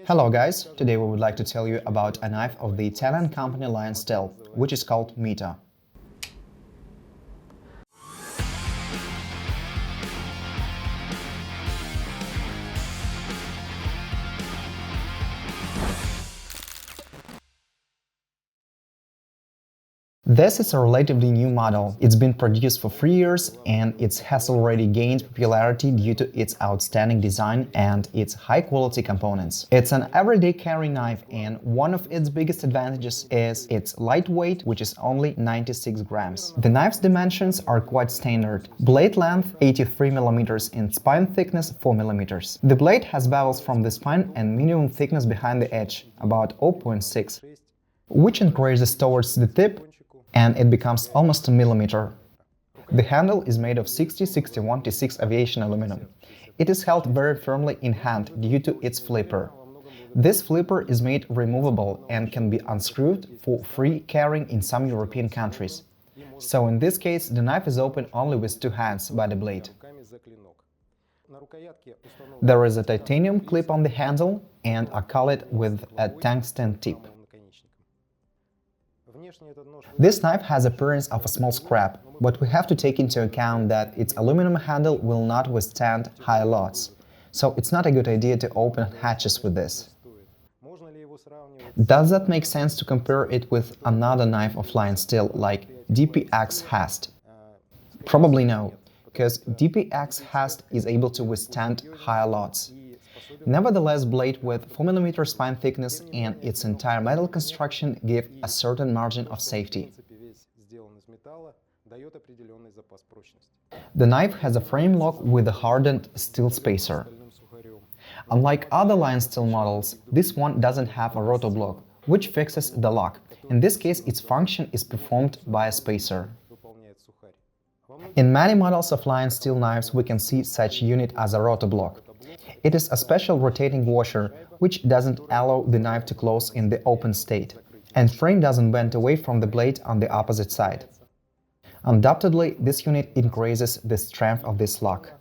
Hello guys, today we would like to tell you about a knife of the Italian company Lionsteel, which is called Myto. This is a relatively new model. It's been produced for 3 years and it has already gained popularity due to its outstanding design and its high-quality components. It's an everyday carry knife and one of its biggest advantages is its lightweight, which is only 96 grams. The knife's dimensions are quite standard. Blade length 83 mm and spine thickness 4 mm. The blade has bevels from the spine and minimum thickness behind the edge, about 0.6, which increases towards the tip and it becomes almost a millimeter. The handle is made of 6061 T6 aviation aluminum. It is held very firmly in hand due to its flipper. This flipper is made removable and can be unscrewed for free carrying in some European countries. So in this case, the knife is open only with 2 hands by the blade. There is a titanium clip on the handle and a collet with a tungsten tip. This knife has appearance of a small scrap, but we have to take into account that its aluminum handle will not withstand high loads, so it's not a good idea to open hatches with this. Does that make sense to compare it with another knife of Lionsteel like DPX Hast? Probably no, because DPX Hast is able to withstand higher loads. Nevertheless, blade with 4 mm spine thickness and its entire metal construction give a certain margin of safety. The knife has a frame lock with a hardened steel spacer. Unlike other Lionsteel models, this one doesn't have a rotor block, which fixes the lock. In this case, its function is performed by a spacer. In many models of Lionsteel knives, we can see such unit as a rotor block. It is a special rotating washer, which doesn't allow the knife to close in the open state, and frame doesn't bend away from the blade on the opposite side. Undoubtedly, this unit increases the strength of this lock.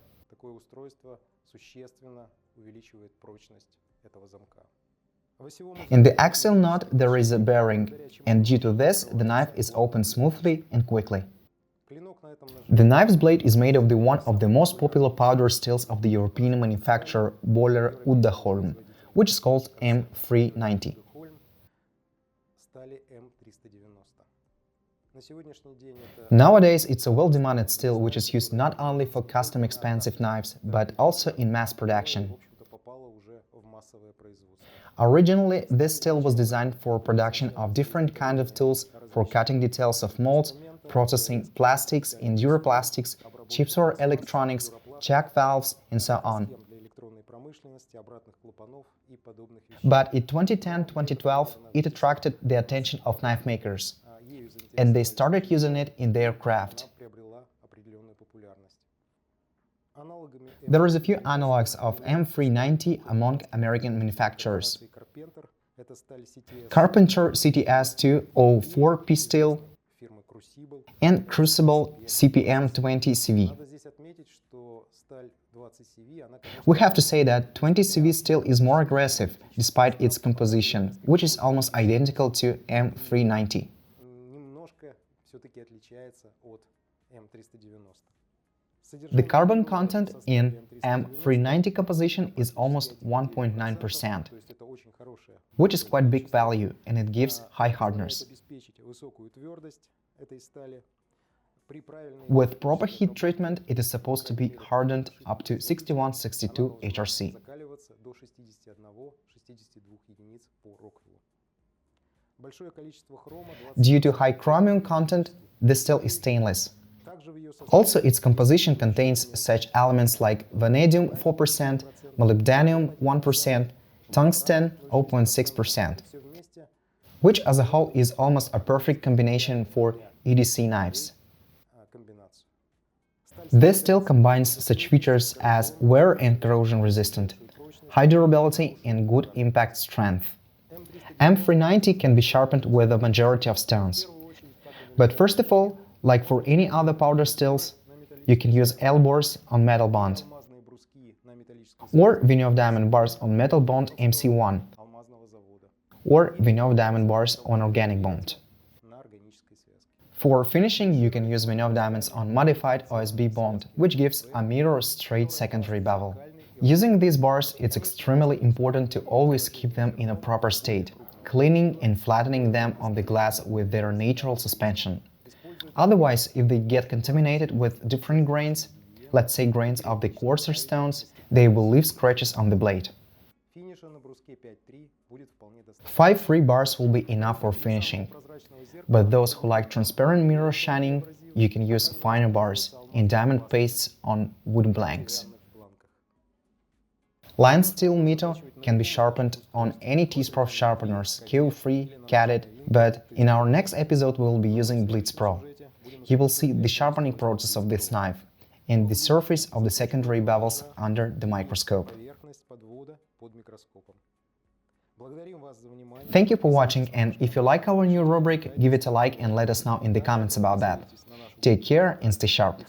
In the axial knot there is a bearing, and due to this, the knife is opened smoothly and quickly. The knife's blade is made of one of the most popular powder steels of the European manufacturer Bohler Uddeholm, which is called M390. Nowadays, it's a well-demanded steel which is used not only for custom expensive knives, but also in mass production. Originally, this steel was designed for production of different kinds of tools for cutting details of molds, processing plastics, enduroplastics, chips for electronics, check valves, and so on. But in 2010-2012, it attracted the attention of knife makers, and they started using it in their craft. There is a few analogs of M390 among American manufacturers. Carpenter CTS-204P steel and Crucible CPM-20CV. We have to say that 20CV steel is more aggressive, despite its composition, which is almost identical to M390. The carbon content in M390 composition is almost 1.9%, which is quite big value, and it gives high hardness. With proper heat treatment, it is supposed to be hardened up to 61-62 HRC. Due to high chromium content, the steel is stainless. Also, its composition contains such elements like vanadium 4%, molybdenum 1%, tungsten 0.6%, which as a whole is almost a perfect combination for EDC knives. This steel combines such features as wear and corrosion resistant, high durability and good impact strength. M390 can be sharpened with a majority of stones. But first of all, like for any other powder steels, you can use L-bores on metal bond. or Vinov diamond bars on metal bond MC1, or Vinov diamond bars on organic bond. For finishing, you can use Vinov diamonds on modified OSB bond, which gives a mirror straight secondary bevel. Using these bars, it's extremely important to always keep them in a proper state, cleaning and flattening them on the glass with their natural suspension. Otherwise, if they get contaminated with different grains, let's say grains of the coarser stones, they will leave scratches on the blade. 5 free bars will be enough for finishing, but those who like transparent mirror shining, you can use finer bars in diamond pastes on wood blanks. Lionsteel Myto can be sharpened on any TSPROF sharpeners, Q-free, catted, but in our next episode we will be using Blitz Pro. You will see the sharpening process of this knife and the surface of the secondary bevels under the microscope. Thank you for watching, and if you like our new rubric, give it a like and let us know in the comments about that. Take care and stay sharp!